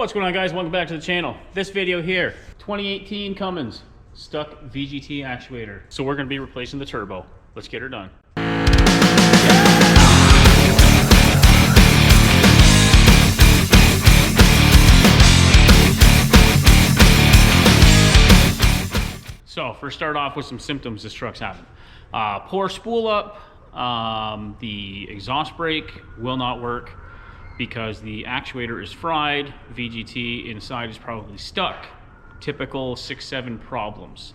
What's going on, guys? Welcome back to the channel. This video here, 2018 Cummins stuck VGT actuator. So we're going to be replacing the turbo. Let's get her done. So first start off with some symptoms this truck's having. Poor spool up. The exhaust brake will not work because the actuator is fried. VGT inside is probably stuck. Typical 6-7 problems.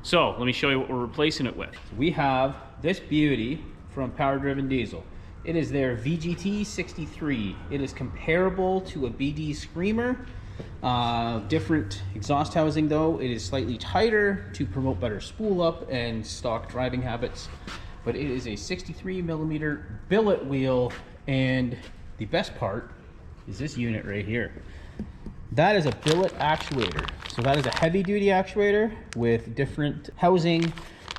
So let me show you what we're replacing it with. We have this beauty from Power Driven Diesel. It is their VGT63. It is comparable to a BD Screamer. Different exhaust housing though. It is slightly tighter to promote better spool up and stock driving habits. But it is a 63mm billet wheel, and the best part is this unit right here. That is a billet actuator. So that is a heavy duty actuator with different housing,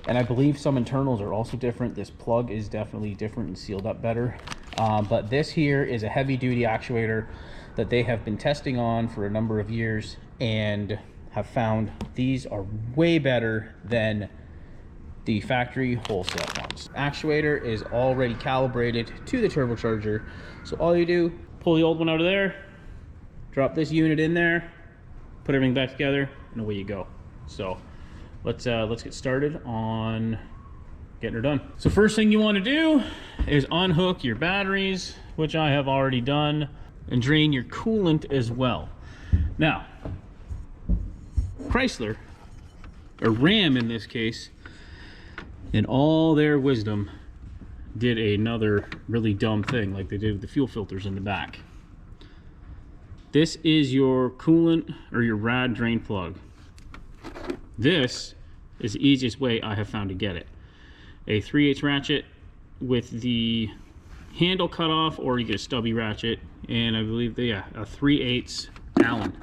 and I believe some internals are also different. This plug is definitely different and sealed up better. But this here is a heavy duty actuator that they have been testing on for a number of years and have found these are way better than the factory wholesale ones. Actuator is already calibrated to the turbocharger, so all you do, pull the old one out of there, drop this unit in there, put everything back together, and away you go. So let's get started on getting her done. So first thing you want to do is unhook your batteries, which I have already done, and drain your coolant as well. Now, Chrysler, or Ram in this case, in all their wisdom, did another really dumb thing like they did with the fuel filters in the back. This is your coolant or your rad drain plug. This is the easiest way I have found to get it. A 3/8 ratchet with the handle cut off, or you get a stubby ratchet, and I believe a 3/8 Allen.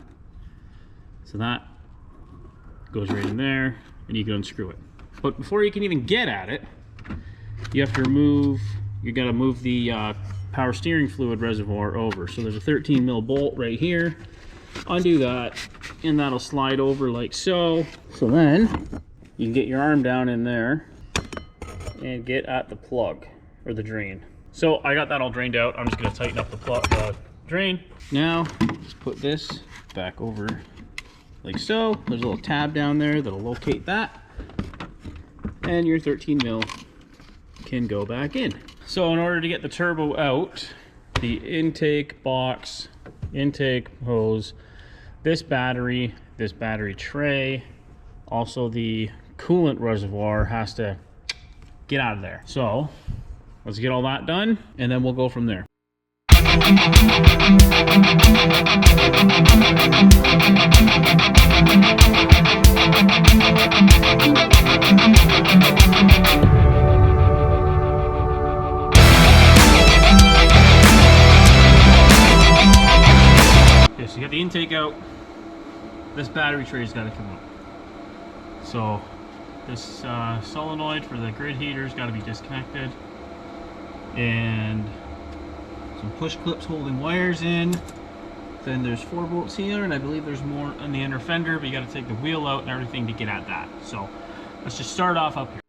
So that goes right in there, and you can unscrew it. But before you can even get at it, you have to remove, you gotta move the power steering fluid reservoir over. So there's a 13mm bolt right here. Undo that, and that'll slide over like so. So then you can get your arm down in there and get at the plug or the drain. So I got that all drained out. I'm just gonna tighten up the plug, drain. Now, just put this back over like so. There's a little tab down there that'll locate that, and your 13mm can go back in. So in order to get the turbo out, the intake box, intake hose, this battery tray, also the coolant reservoir has to get out of there. So let's get all that done, and then we'll go from there. Okay, so you got the intake out. This battery tray's got to come out. So this solenoid for the grid heater's got to be disconnected, and some push clips holding wires in. Then there's 4 bolts here, and I believe there's more on the inner fender, but you got to take the wheel out and everything to get at that. So let's just start off up here.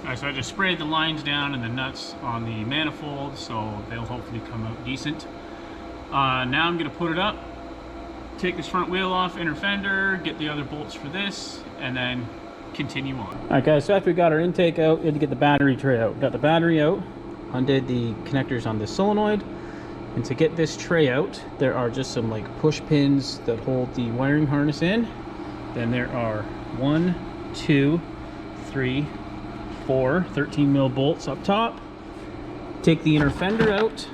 Alright, so I just sprayed the lines down and the nuts on the manifold, so they'll hopefully come out decent. Now I'm going to put it up, take this front wheel off, inner fender, get the other bolts for this, and then continue on. Alright guys, so after we got our intake out, we had to get the battery tray out. Got the battery out, undid the connectors on this solenoid, and to get this tray out, there are just some like push pins that hold the wiring harness in. Then there are 1, 2, 3, 4 13mm bolts up top. Take the inner fender out,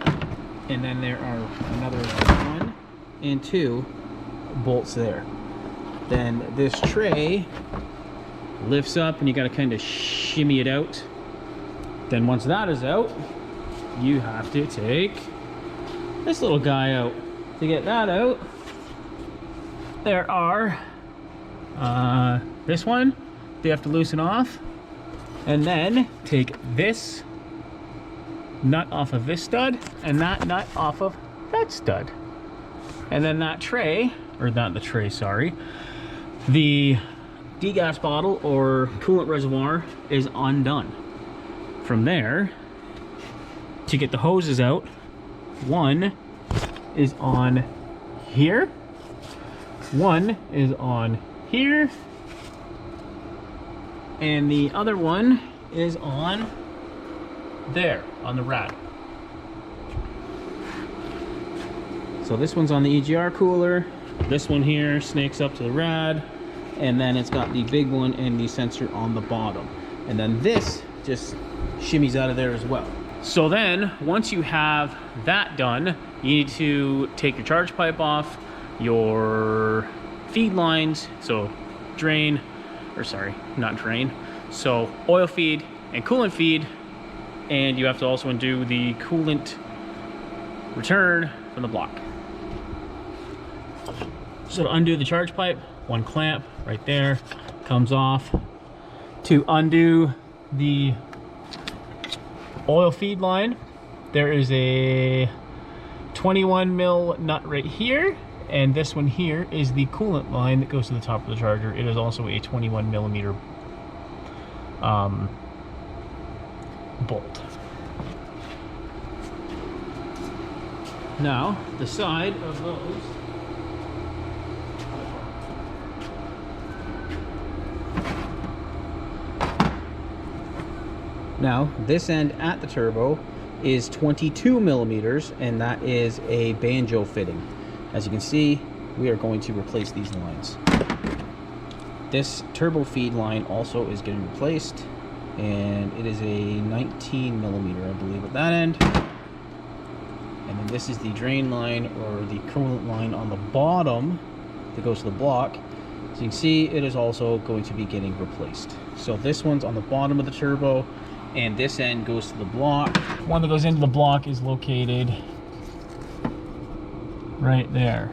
and then there are another 1 and 2 bolts there. Then this tray lifts up, and you got to kind of shimmy it out. Then once that is out, you have to take this little guy out. To get that out, there are this one, they have to loosen off, and then take this nut off of this stud and that nut off of that stud. And then that tray, or not the tray, sorry, the degas bottle or coolant reservoir is undone. From there, to get the hoses out, one is on here, one is on here, and the other one is on there, on the rad. So this one's on the EGR cooler, this one here snakes up to the rad, and then it's got the big one and the sensor on the bottom. And then this just shimmies out of there as well. So then, once you have that done, you need to take your charge pipe off, your feed lines, so drain, or sorry, not drain, so oil feed and coolant feed, and you have to also undo the coolant return from the block. So to undo the charge pipe, one clamp right there comes off. To undo the oil feed line, there is a 21 mil nut right here, and this one here is the coolant line that goes to the top of the charger. It is also a 21 millimeter bolt. Now, the side of those, now this end at the turbo is 22 millimeters, and that is a banjo fitting. As you can see, we are going to replace these lines. This turbo feed line also is getting replaced, and it is a 19 millimeter, I believe, at that end. And then this is the drain line, or the coolant line on the bottom that goes to the block. As you can see, it is also going to be getting replaced. So this one's on the bottom of the turbo, and this end goes to the block. One that goes into the block is located right there.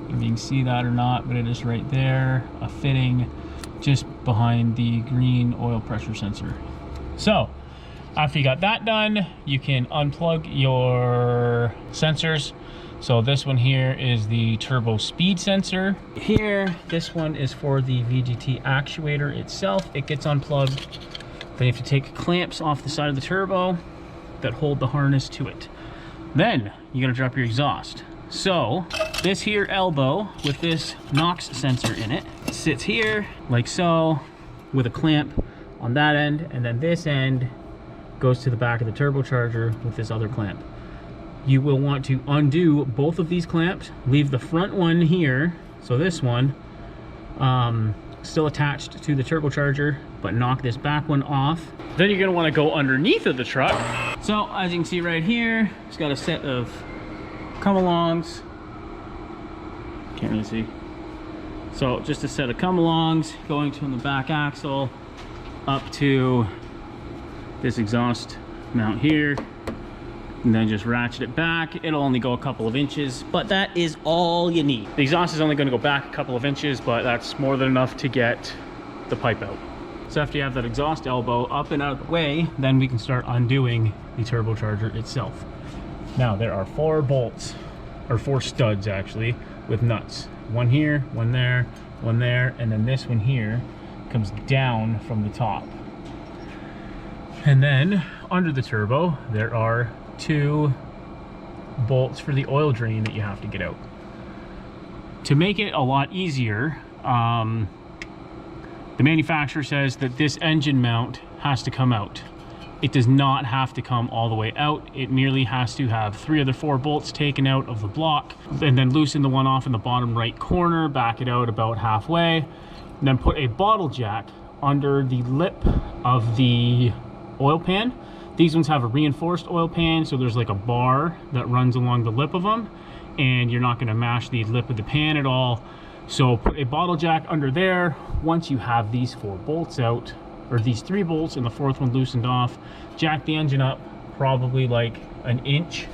If you can see that or not, but it is right there, a fitting just behind the green oil pressure sensor. So after you got that done, you can unplug your sensors. So this one here is the turbo speed sensor. Here, this one is for the VGT actuator itself. It gets unplugged. Then you have to take clamps off the side of the turbo that hold the harness to it. Then you gotta drop your exhaust. So this here elbow with this NOx sensor in it sits here like so with a clamp on that end, and then this end goes to the back of the turbocharger with this other clamp. You will want to undo both of these clamps, leave the front one here, so this one still attached to the turbocharger, but knock this back one off. Then you're gonna wanna go underneath of the truck. So as you can see right here, it's got a set of come-alongs. Can't really see. So just a set of come-alongs going from the back axle up to this exhaust mount here, and then just ratchet it back. It'll only go a couple of inches, but that is all you need. The exhaust is only going to go back a couple of inches, but that's more than enough to get the pipe out. So after you have that exhaust elbow up and out of the way, then we can start undoing the turbocharger itself. Now there are 4 bolts, or 4 studs actually, with nuts. One here, one there, and then this one here comes down from the top. And then under the turbo, there are 2 bolts for the oil drain that you have to get out. To make it a lot easier, the manufacturer says that this engine mount has to come out. It does not have to come all the way out. It merely has to have 3 of the 4 bolts taken out of the block, and then loosen the one off in the bottom right corner, back it out about halfway, and then put a bottle jack under the lip of the oil pan. These ones have a reinforced oil pan, so there's like a bar that runs along the lip of them, and you're not going to mash the lip of the pan at all. So put a bottle jack under there. Once you have these 4 bolts out, or these 3 bolts and the 4th one loosened off, jack the engine up probably like an inch,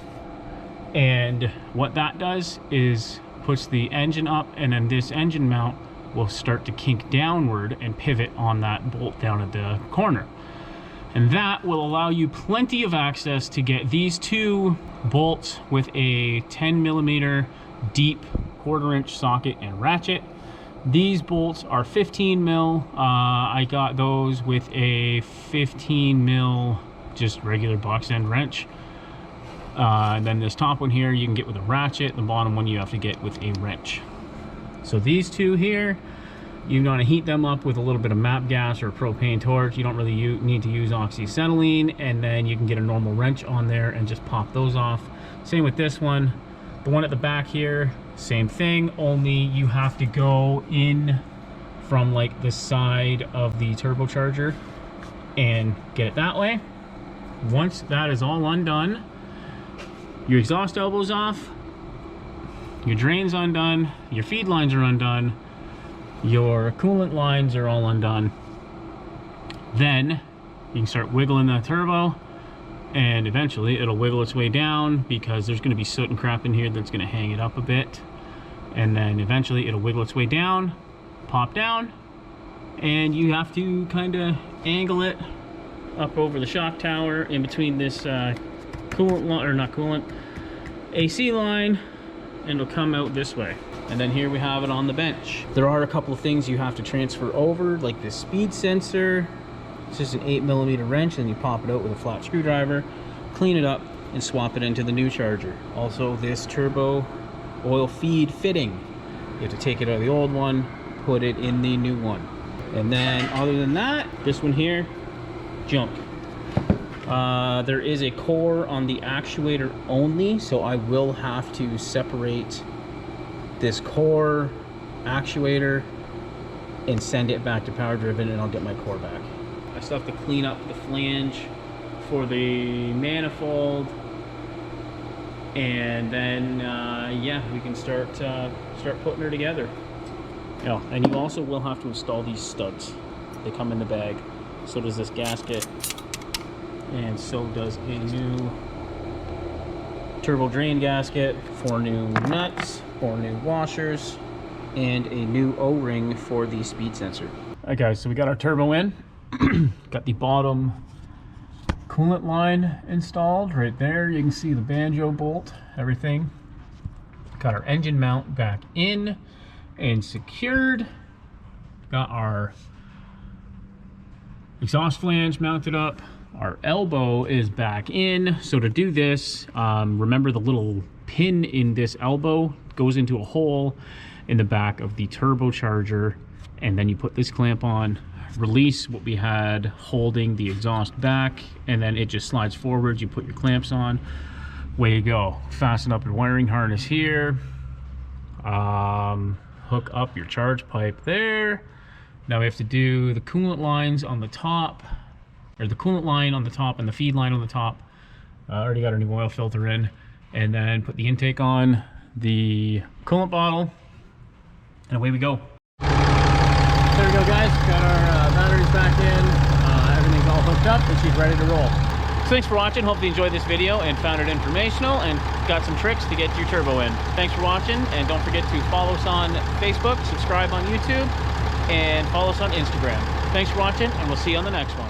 and what that does is puts the engine up, and then this engine mount will start to kink downward and pivot on that bolt down at the corner. And that will allow you plenty of access to get these two bolts with a 10mm deep 1/4 inch socket and ratchet. These bolts are 15 mil. I got those with a 15 mil just regular box end wrench. And then this top one here you can get with a ratchet. The bottom one you have to get with a wrench. So these two here, you want to heat them up with a little bit of MAP gas or propane torch. You don't really need to use oxyacetylene, and then you can get a normal wrench on there and just pop those off. Same with this one. The one at the back here, same thing, only you have to go in from like the side of the turbocharger and get it that way. Once that is all undone, your exhaust elbow's off, your drain's undone, your feed lines are undone, your coolant lines are all undone. Then you can start wiggling that turbo, and eventually it'll wiggle its way down because there's going to be soot and crap in here that's going to hang it up a bit. And then eventually it'll wiggle its way down, pop down, and you have to kind of angle it up over the shock tower in between this coolant line, or not coolant, AC line, and it'll come out this way. And then here we have it on the bench. There are a couple of things you have to transfer over, like the speed sensor. It's just an 8mm wrench, and you pop it out with a flat screwdriver, clean it up, and swap it into the new charger. Also, this turbo oil feed fitting. You have to take it out of the old one, put it in the new one. And then other than that, this one here, junk. There is a core on the actuator only, so I will have to separate this core actuator and send it back to power driven, and I'll get my core back. I still have to clean up the flange for the manifold, and then yeah, we can start putting her together. Oh, and you also will have to install these studs. They come in the bag. So does this gasket, and so does a new turbo drain gasket, 4 new nuts, 4 new washers, and a new O-ring for the speed sensor. Alright guys, so we got our turbo in. Got the bottom coolant line installed right there. You can see the banjo bolt, everything. Got our engine mount back in and secured. Got our exhaust flange mounted up. Our elbow is back in. So to do this, remember the little pin in this elbow goes into a hole in the back of the turbocharger, and then you put this clamp on, release what we had holding the exhaust back, and then it just slides forward. You put your clamps on, way you go. Fasten up your wiring harness here, hook up your charge pipe there. Now we have to do the coolant lines on the top, or the coolant line on the top and the feed line on the top. Already got a new oil filter in, and then put the intake on the coolant bottle, and away we go. There we go guys, got our batteries back in, everything's all hooked up, and she's ready to roll. So thanks for watching, hope you enjoyed this video and found it informational and got some tricks to get your turbo in. Thanks for watching, and don't forget to follow us on Facebook, subscribe on YouTube, and follow us on Instagram. Thanks for watching, and we'll see you on the next one.